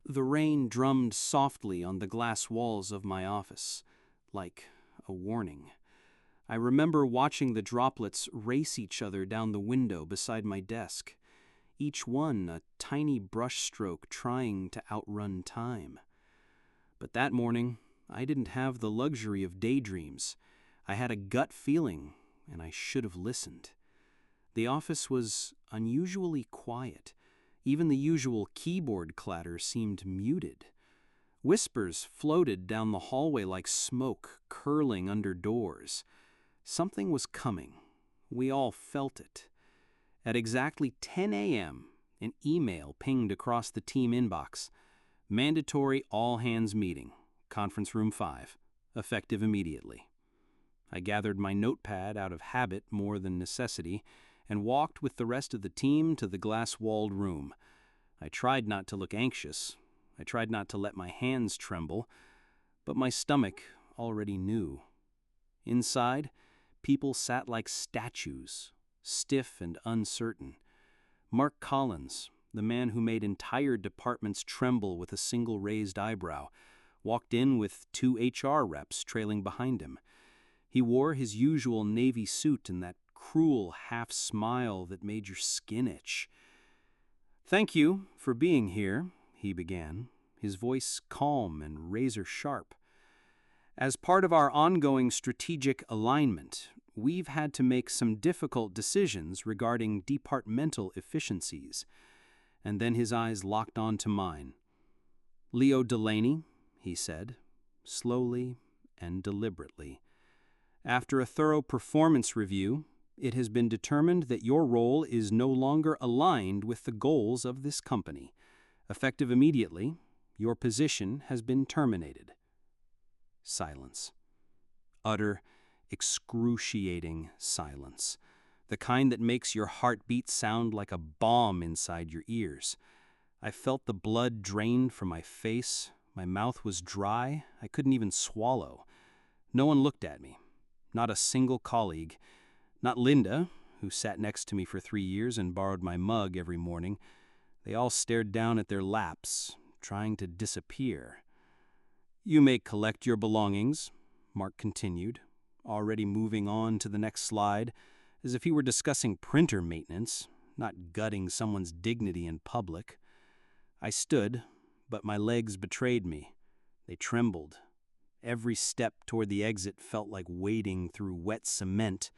The rain drummed softly on the glass walls of my office, like a warning. I remember watching the droplets race each other down the window beside my desk, each one a tiny brushstroke trying to outrun time. But that morning, I didn't have the luxury of daydreams. I had a gut feeling, and I should have listened. The office was unusually quiet. Even the usual keyboard clatter seemed muted. Whispers floated down the hallway like smoke curling under doors. Something was coming. We all felt it. At exactly 10 a.m., an email pinged across the team inbox. Mandatory all-hands meeting, conference room 5, effective immediately. I gathered my notepad out of habit more than necessity and walked with the rest of the team to the glass-walled room. I tried not to look anxious. I tried not to let my hands tremble, but my stomach already knew. Inside, people sat like statues, stiff and uncertain. Mark Collins, the man who made entire departments tremble with a single raised eyebrow, walked in with 2 HR reps trailing behind him. He wore his usual navy suit and that cruel half-smile that made your skin itch. "Thank you for being here," he began, his voice calm and razor-sharp. "As part of our ongoing strategic alignment, we've had to make some difficult decisions regarding departmental efficiencies." And then his eyes locked onto mine. "Leo Delaney," he said, slowly and deliberately, "after a thorough performance review, it has been determined that your role is no longer aligned with the goals of this company. Effective immediately, your position has been terminated." Silence. Utter, excruciating silence. The kind that makes your heartbeat sound like a bomb inside your ears. I felt the blood drained from my face. My mouth was dry. I couldn't even swallow. No one looked at me. Not a single colleague. Not Linda, who sat next to me for 3 years and borrowed my mug every morning. They all stared down at their laps, trying to disappear. "You may collect your belongings," Mark continued, already moving on to the next slide, as if he were discussing printer maintenance, not gutting someone's dignity in public. I stood, but my legs betrayed me. They trembled. Every step toward the exit felt like wading through wet cement.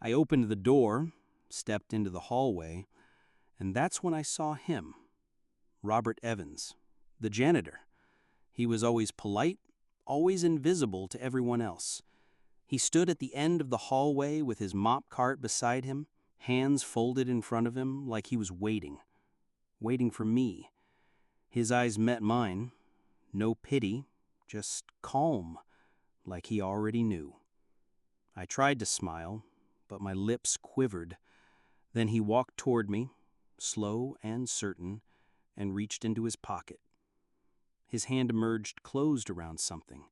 I opened the door, stepped into the hallway, and that's when I saw him, Robert Evans, the janitor. He was always polite, always invisible to everyone else. He stood at the end of the hallway with his mop cart beside him, hands folded in front of him like he was waiting for me. His eyes met mine. No pity, just calm, like he already knew. I tried to smile, but my lips quivered. Then he walked toward me, slow and certain, and reached into his pocket. His hand emerged closed around something.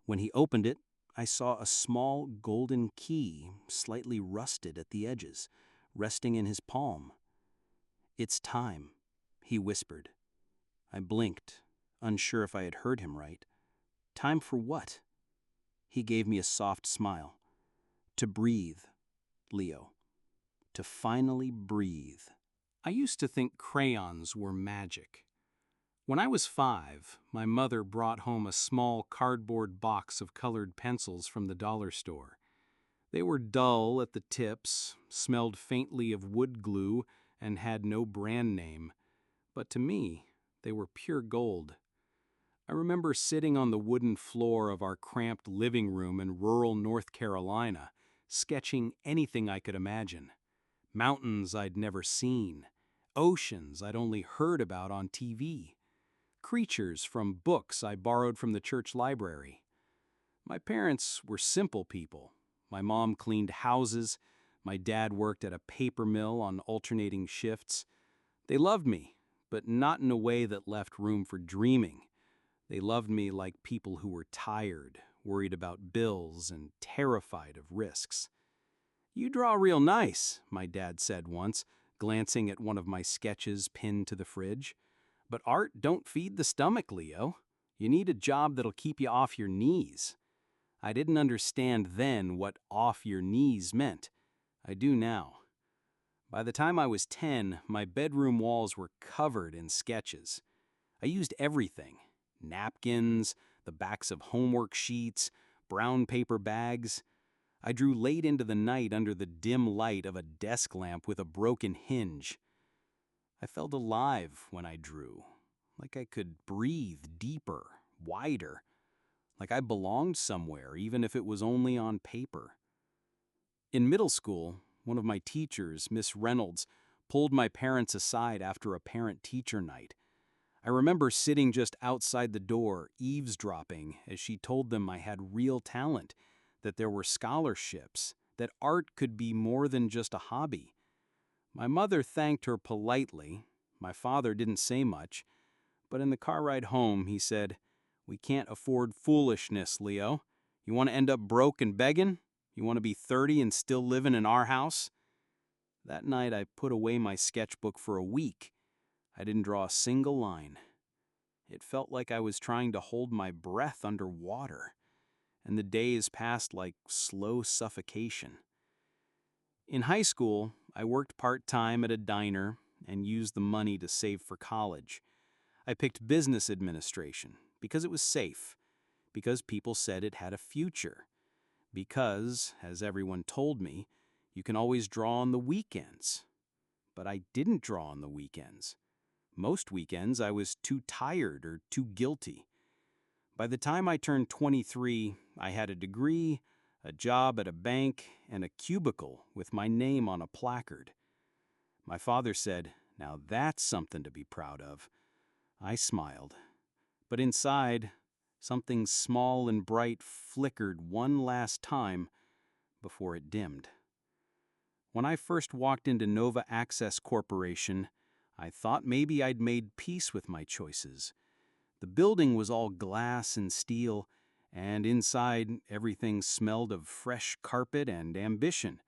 When he opened it, I saw a small golden key, slightly rusted at the edges, resting in his palm. "It's time," he whispered. I blinked, unsure if I had heard him right. "Time for what?" He gave me a soft smile. "To breathe, Leo. To finally breathe." I used to think crayons were magic. When I was 5, my mother brought home a small cardboard box of colored pencils from the dollar store. They were dull at the tips, smelled faintly of wood glue, and had no brand name. But to me, they were pure gold. I remember sitting on the wooden floor of our cramped living room in rural North Carolina, sketching anything I could imagine. Mountains I'd never seen, oceans I'd only heard about on TV, creatures from books I borrowed from the church library. My parents were simple people. My mom cleaned houses. My dad worked at a paper mill on alternating shifts. They loved me, but not in a way that left room for dreaming. They loved me like people who were tired, worried about bills, and terrified of risks. "You draw real nice," my dad said once, glancing at one of my sketches pinned to the fridge. But art don't feed the stomach, Leo. You need a job that'll keep you off your knees. I didn't understand then what off your knees meant. I do now. By the time I was 10, my bedroom walls were covered in sketches. I used everything: napkins, the backs of homework sheets, brown paper bags. I drew late into the night under the dim light of a desk lamp with a broken hinge. I felt alive when I drew, like I could breathe deeper, wider, like I belonged somewhere, even if it was only on paper. In middle school, one of my teachers, Miss Reynolds, pulled my parents aside after a parent-teacher night. I remember sitting just outside the door, eavesdropping, as she told them I had real talent, that there were scholarships, that art could be more than just a hobby. My mother thanked her politely. My father didn't say much, but in the car ride home, he said, "We can't afford foolishness, Leo. You want to end up broke and begging? You want to be 30 and still living in our house?" That night, I put away my sketchbook for a week. I didn't draw a single line. It felt like I was trying to hold my breath underwater, and the days passed like slow suffocation. In high school, I worked part-time at a diner and used the money to save for college. I picked business administration because it was safe, because people said it had a future, because, as everyone told me, you can always draw on the weekends. But I didn't draw on the weekends. Most weekends I was too tired or too guilty. By the time I turned 23, I had a degree, a job at a bank, and a cubicle with my name on a placard. My father said, "Now that's something to be proud of." I smiled. But inside, something small and bright flickered one last time before it dimmed. When I first walked into Nova Access Corporation, I thought maybe I'd made peace with my choices. The building was all glass and steel, and inside everything smelled of fresh carpet and ambition.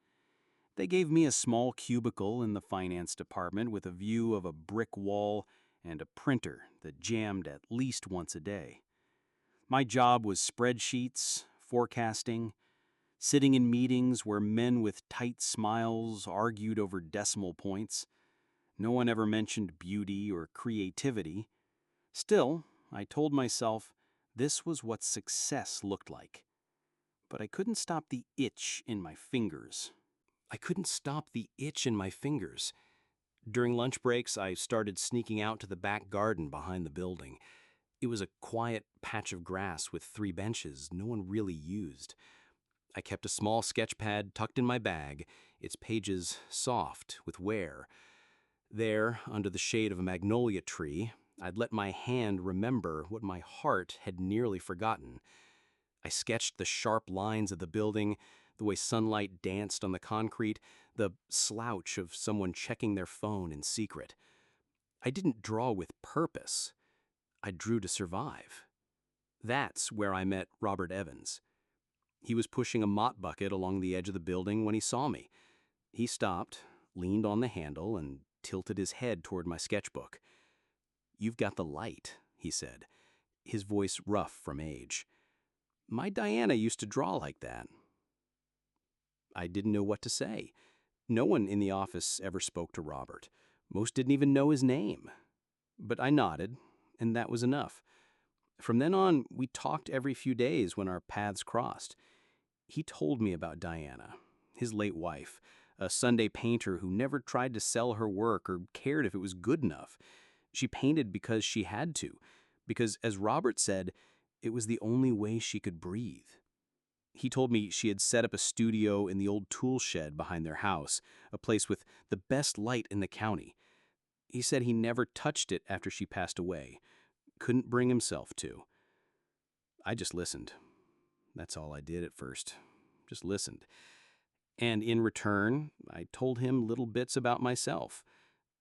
They gave me a small cubicle in the finance department with a view of a brick wall and a printer that jammed at least once a day. My job was spreadsheets, forecasting, sitting in meetings where men with tight smiles argued over decimal points. No one ever mentioned beauty or creativity. Still, I told myself this was what success looked like. But I couldn't stop the itch in my fingers. During lunch breaks, I started sneaking out to the back garden behind the building. It was a quiet patch of grass with 3 benches no one really used. I kept a small sketch pad tucked in my bag, its pages soft with wear. There, under the shade of a magnolia tree, I'd let my hand remember what my heart had nearly forgotten. I sketched the sharp lines of the building, the way sunlight danced on the concrete, the slouch of someone checking their phone in secret. I didn't draw with purpose. I drew to survive. That's where I met Robert Evans. He was pushing a mop bucket along the edge of the building when he saw me. He stopped, leaned on the handle, and tilted his head toward my sketchbook. "You've got the light," he said, his voice rough from age. "My Diana used to draw like that." I didn't know what to say. No one in the office ever spoke to Robert. Most didn't even know his name. But I nodded, and that was enough. From then on, we talked every few days when our paths crossed. He told me about Diana, his late wife, a Sunday painter who never tried to sell her work or cared if it was good enough. She painted because she had to, because, as Robert said, it was the only way she could breathe. He told me she had set up a studio in the old tool shed behind their house, a place with the best light in the county. He said he never touched it after she passed away. Couldn't bring himself to. I just listened. That's all I did at first. Just listened. And in return, I told him little bits about myself.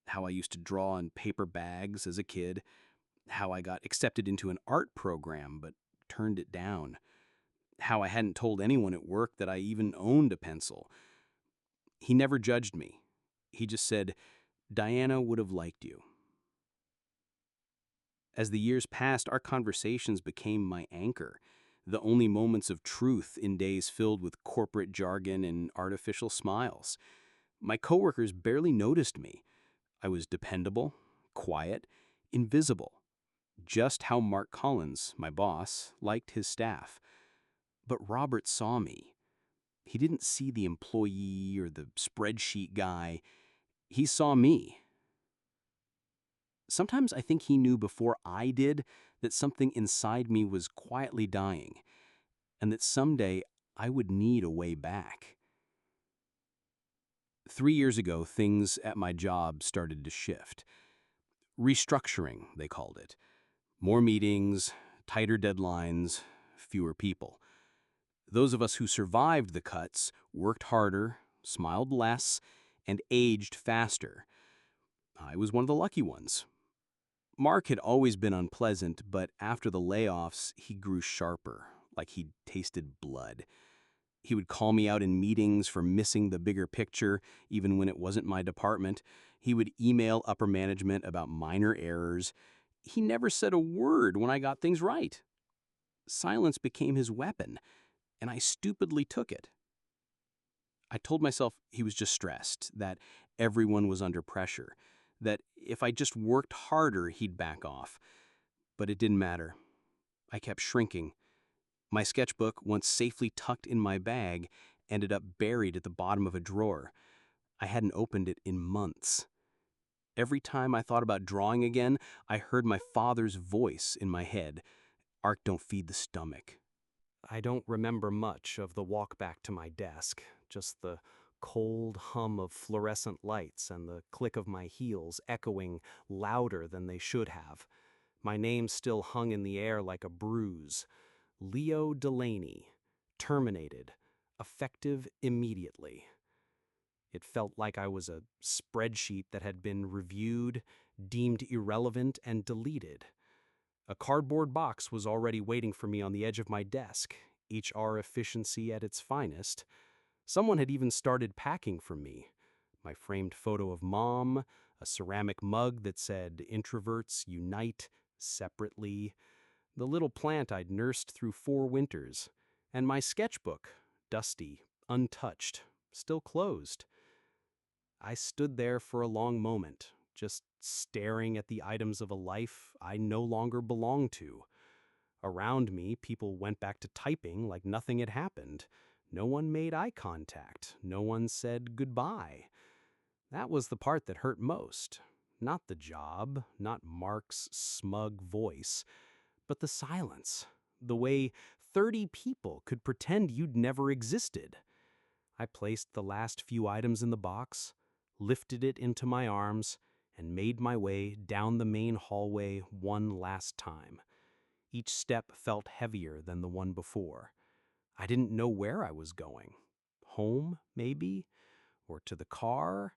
How I used to draw in paper bags as a kid. How I got accepted into an art program but turned it down. How I hadn't told anyone at work that I even owned a pencil. He never judged me. He just said, "Diana would have liked you." As the years passed, our conversations became my anchor, the only moments of truth in days filled with corporate jargon and artificial smiles. My coworkers barely noticed me. I was dependable, quiet, invisible, just how Mark Collins, my boss, liked his staff. But Robert saw me. He didn't see the employee or the spreadsheet guy. He saw me. Sometimes I think he knew before I did that something inside me was quietly dying, and that someday I would need a way back. 3 years ago, things at my job started to shift. Restructuring, they called it. More meetings, tighter deadlines, fewer people. Those of us who survived the cuts worked harder, smiled less, and aged faster. I was one of the lucky ones. Mark had always been unpleasant, but after the layoffs, he grew sharper, like he'd tasted blood. He would call me out in meetings for missing the bigger picture, even when it wasn't my department. He would email upper management about minor errors. He never said a word when I got things right. Silence became his weapon, and I stupidly took it. I told myself he was just stressed, that everyone was under pressure, that if I just worked harder, he'd back off. But it didn't matter. I kept shrinking. My sketchbook, once safely tucked in my bag, ended up buried at the bottom of a drawer. I hadn't opened it in months. Every time I thought about drawing again, I heard my father's voice in my head. Art don't feed the stomach. I don't remember much of the walk back to my desk, just the cold hum of fluorescent lights and the click of my heels echoing louder than they should have. My name still hung in the air like a bruise. Leo Delaney, terminated, effective immediately. It felt like I was a spreadsheet that had been reviewed, deemed irrelevant, and deleted. A cardboard box was already waiting for me on the edge of my desk, HR efficiency at its finest. Someone had even started packing for me. My framed photo of Mom, a ceramic mug that said, "Introverts unite separately," the little plant I'd nursed through 4 winters, and my sketchbook, dusty, untouched, still closed. I stood there for a long moment, just staring at the items of a life I no longer belonged to. Around me, people went back to typing like nothing had happened. No one made eye contact. No one said goodbye. That was the part that hurt most. Not the job, not Mark's smug voice, but the silence. The way 30 people could pretend you'd never existed. I placed the last few items in the box, lifted it into my arms, and made my way down the main hallway one last time. Each step felt heavier than the one before. I didn't know where I was going. Home, maybe? Or to the car?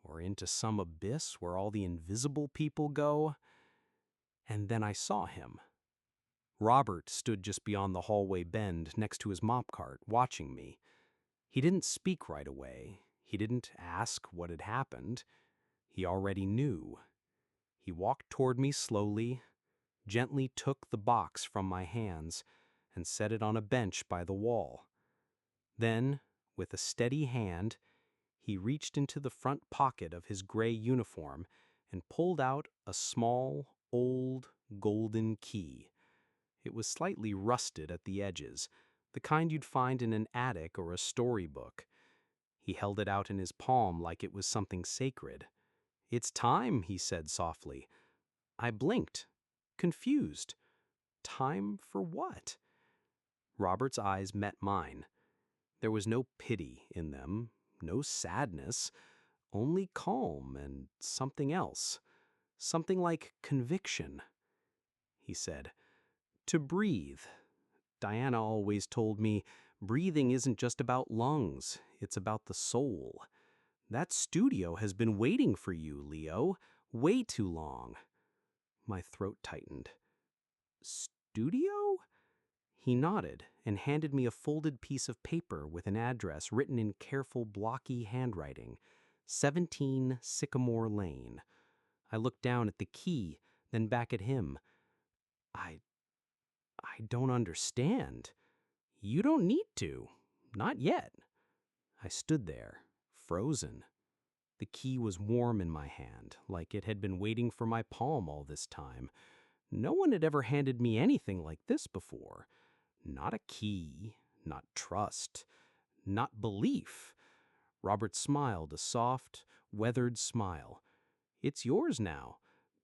Or into some abyss where all the invisible people go? And then I saw him. Robert stood just beyond the hallway bend next to his mop cart, watching me. He didn't speak right away. He didn't ask what had happened. He already knew. He walked toward me slowly, gently took the box from my hands, and set it on a bench by the wall. Then, with a steady hand, he reached into the front pocket of his gray uniform and pulled out a small, old, golden key. It was slightly rusted at the edges, the kind you'd find in an attic or a storybook. He held it out in his palm like it was something sacred. "It's time," he said softly. I blinked, confused. Time for what? Robert's eyes met mine. There was no pity in them, no sadness, only calm and something else. Something like conviction. He said, "To breathe. Diana always told me breathing isn't just about lungs, it's about the soul. That studio has been waiting for you, Leo. Way too long." My throat tightened. Studio? He nodded and handed me a folded piece of paper with an address written in careful, blocky handwriting. 17 Sycamore Lane. I looked down at the key, then back at him. I I don't understand. You don't need to. Not yet. I stood there, frozen. The key was warm in my hand, like it had been waiting for my palm all this time. No one had ever handed me anything like this before. Not a key, not trust, not belief. Robert smiled, a soft, weathered smile. It's yours now.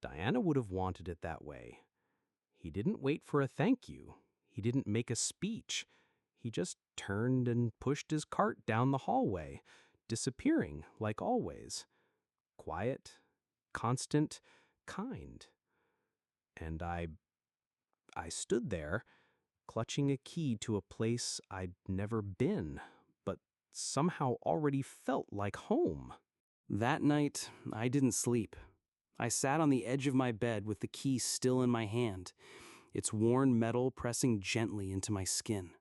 Diana would have wanted it that way. He didn't wait for a thank you. He didn't make a speech. He just turned and pushed his cart down the hallway, disappearing like always. Quiet, constant, kind. And I stood there, clutching a key to a place I'd never been, but somehow already felt like home. That night, I didn't sleep. I sat on the edge of my bed with the key still in my hand, its worn metal pressing gently into my skin.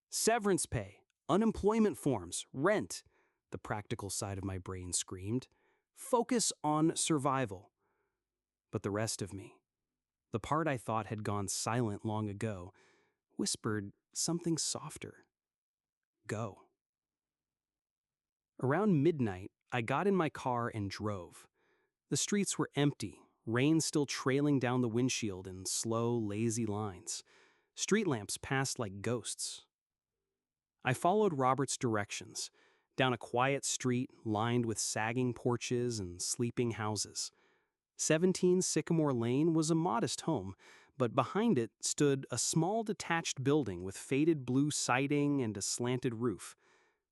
Severance pay, unemployment forms, rent, the practical side of my brain screamed. Focus on survival. But the rest of me, the part I thought had gone silent long ago, whispered something softer. Go. Around midnight, I got in my car and drove. The streets were empty, rain still trailing down the windshield in slow, lazy lines. Street lamps passed like ghosts. I followed Robert's directions, down a quiet street lined with sagging porches and sleeping houses. 17 Sycamore Lane was a modest home, but behind it stood a small detached building with faded blue siding and a slanted roof.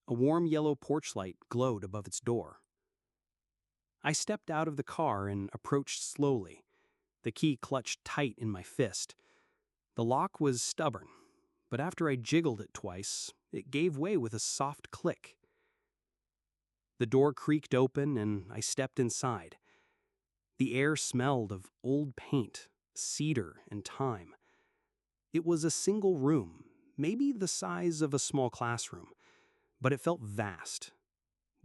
A warm yellow porch light glowed above its door. I stepped out of the car and approached slowly, the key clutched tight in my fist. The lock was stubborn, but after I jiggled it twice, it gave way with a soft click. The door creaked open and I stepped inside. The air smelled of old paint, cedar, and time. It was a single room, maybe the size of a small classroom, but it felt vast.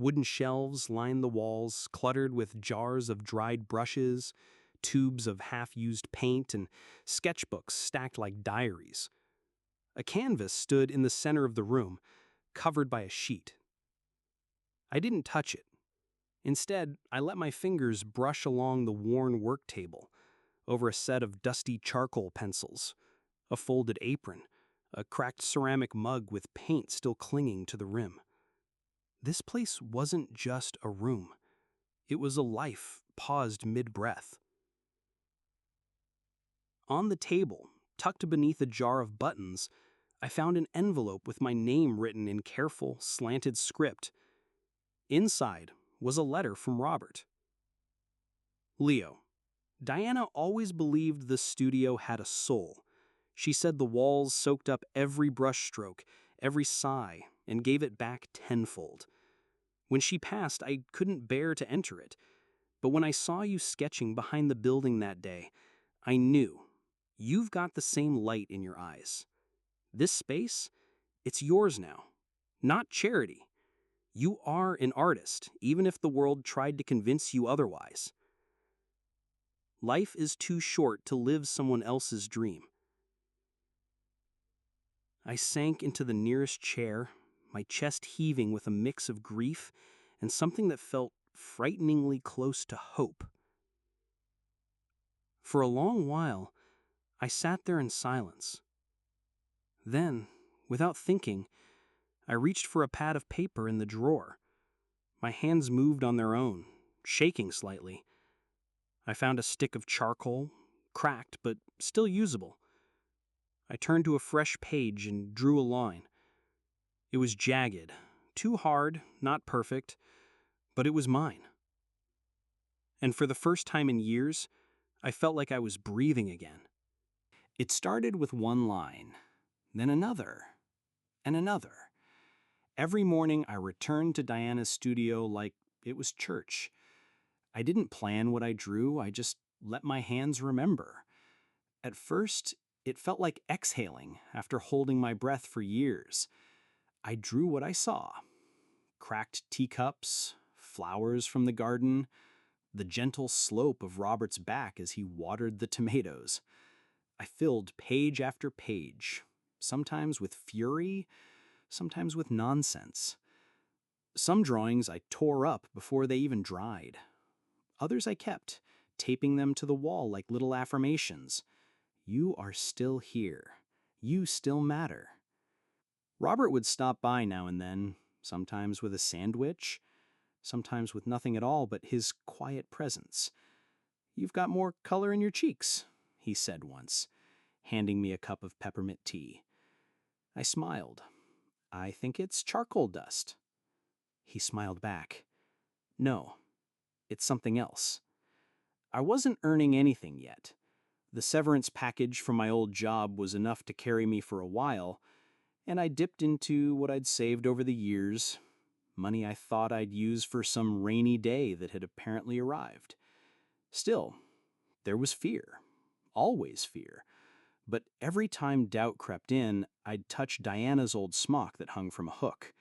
Wooden shelves lined the walls, cluttered with jars of dried brushes, tubes of half-used paint, and sketchbooks stacked like diaries. A canvas stood in the center of the room, covered by a sheet. I didn't touch it. Instead, I let my fingers brush along the worn work table, over a set of dusty charcoal pencils, a folded apron, a cracked ceramic mug with paint still clinging to the rim. This place wasn't just a room. It was a life paused mid-breath. On the table, tucked beneath a jar of buttons, I found an envelope with my name written in careful, slanted script. Inside was a letter from Robert. Leo, Diana always believed the studio had a soul. She said the walls soaked up every brushstroke, every sigh, and gave it back tenfold. When she passed, I couldn't bear to enter it. But when I saw you sketching behind the building that day, I knew you've got the same light in your eyes. This space, it's yours now. Not charity. You are an artist, even if the world tried to convince you otherwise. Life is too short to live someone else's dream. I sank into the nearest chair, my chest heaving with a mix of grief and something that felt frighteningly close to hope. For a long while, I sat there in silence. Then, without thinking, I reached for a pad of paper in the drawer. My hands moved on their own, shaking slightly. I found a stick of charcoal, cracked but still usable. I turned to a fresh page and drew a line. It was jagged, too hard, not perfect, but it was mine. And for the first time in years, I felt like I was breathing again. It started with one line, then another, and another. Every morning I returned to Diana's studio like it was church. I didn't plan what I drew, I just let my hands remember. At first, it felt like exhaling after holding my breath for years. I drew what I saw. Cracked teacups, flowers from the garden, the gentle slope of Robert's back as he watered the tomatoes. I filled page after page, sometimes with fury, sometimes with nonsense. Some drawings I tore up before they even dried. Others I kept, taping them to the wall like little affirmations. You are still here. You still matter. Robert would stop by now and then, sometimes with a sandwich, sometimes with nothing at all but his quiet presence. "You've got more color in your cheeks," he said once, handing me a cup of peppermint tea. I smiled. "I think it's charcoal dust." He smiled back. "No, it's something else." I wasn't earning anything yet. The severance package from my old job was enough to carry me for a while, and I dipped into what I'd saved over the years, money I thought I'd use for some rainy day that had apparently arrived. Still, there was fear. Always fear. But every time doubt crept in, I'd touch Diana's old smock that hung from a hook.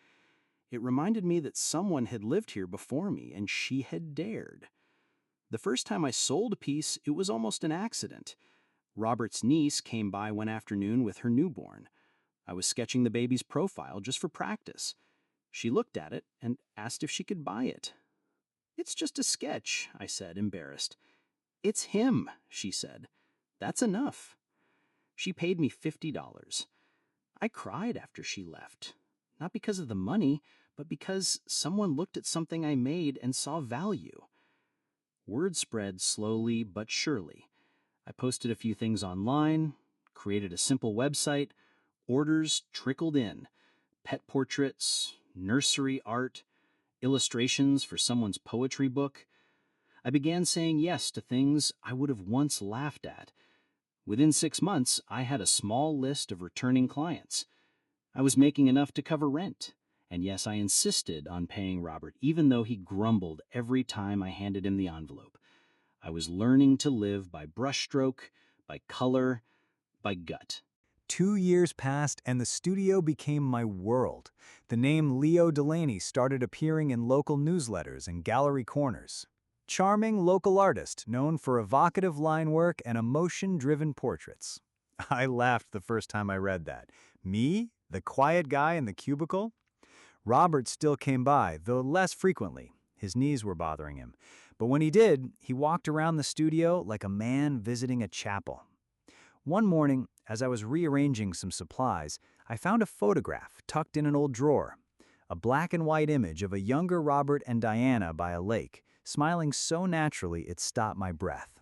It reminded me that someone had lived here before me, and she had dared. The first time I sold a piece, it was almost an accident. Robert's niece came by one afternoon with her newborn. I was sketching the baby's profile just for practice. She looked at it and asked if she could buy it. "It's just a sketch," I said, embarrassed. "It's him," she said. "That's enough." She paid me $50. I cried after she left, not because of the money, but because someone looked at something I made and saw value. Word spread slowly but surely. I posted a few things online, created a simple website, orders trickled in. Pet portraits, nursery art, illustrations for someone's poetry book. I began saying yes to things I would have once laughed at. Within 6 months, I had a small list of returning clients. I was making enough to cover rent. And yes, I insisted on paying Robert, even though he grumbled every time I handed him the envelope. I was learning to live by brushstroke, by color, by gut. 2 years passed and the studio became my world. The name Leo Delaney started appearing in local newsletters and gallery corners. Charming local artist known for evocative line work and emotion-driven portraits. I laughed the first time I read that. Me, the quiet guy in the cubicle? Robert still came by, though less frequently. His knees were bothering him. But when he did, he walked around the studio like a man visiting a chapel. One morning, as I was rearranging some supplies, I found a photograph tucked in an old drawer. A black and white image of a younger Robert and Diana by a lake, smiling so naturally it stopped my breath.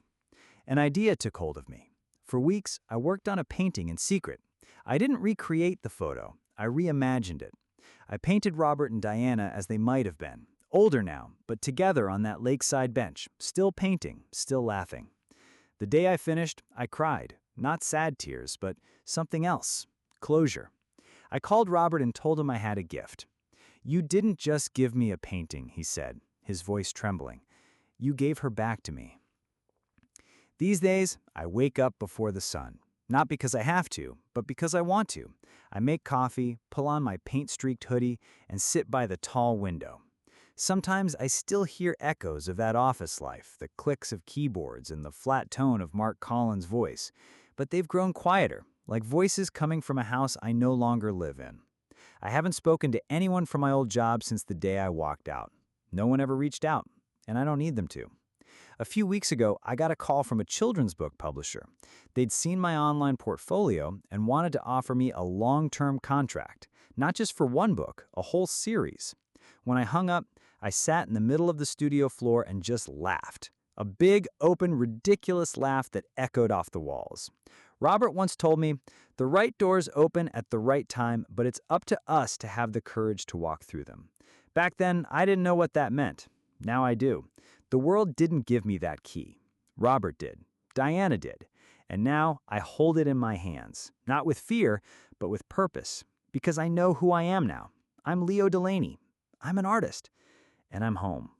An idea took hold of me. For weeks, I worked on a painting in secret. I didn't recreate the photo, I reimagined it. I painted Robert and Diana as they might have been, older now, but together on that lakeside bench, still painting, still laughing. The day I finished, I cried. Not sad tears, but something else. Closure. I called Robert and told him I had a gift. "You didn't just give me a painting," he said, his voice trembling. "You gave her back to me." These days, I wake up before the sun. Not because I have to, but because I want to. I make coffee, pull on my paint-streaked hoodie, and sit by the tall window. Sometimes I still hear echoes of that office life, the clicks of keyboards and the flat tone of Mark Collins' voice. But they've grown quieter, like voices coming from a house I no longer live in. I haven't spoken to anyone from my old job since the day I walked out. No one ever reached out, and I don't need them to. A few weeks ago, I got a call from a children's book publisher. They'd seen my online portfolio and wanted to offer me a long-term contract, not just for one book, a whole series. When I hung up, I sat in the middle of the studio floor and just laughed. A big, open, ridiculous laugh that echoed off the walls. Robert once told me, "The right doors open at the right time, but it's up to us to have the courage to walk through them." Back then, I didn't know what that meant. Now I do. The world didn't give me that key. Robert did. Diana did. And now I hold it in my hands, not with fear, but with purpose, because I know who I am now. I'm Leo Delaney. I'm an artist, and I'm home.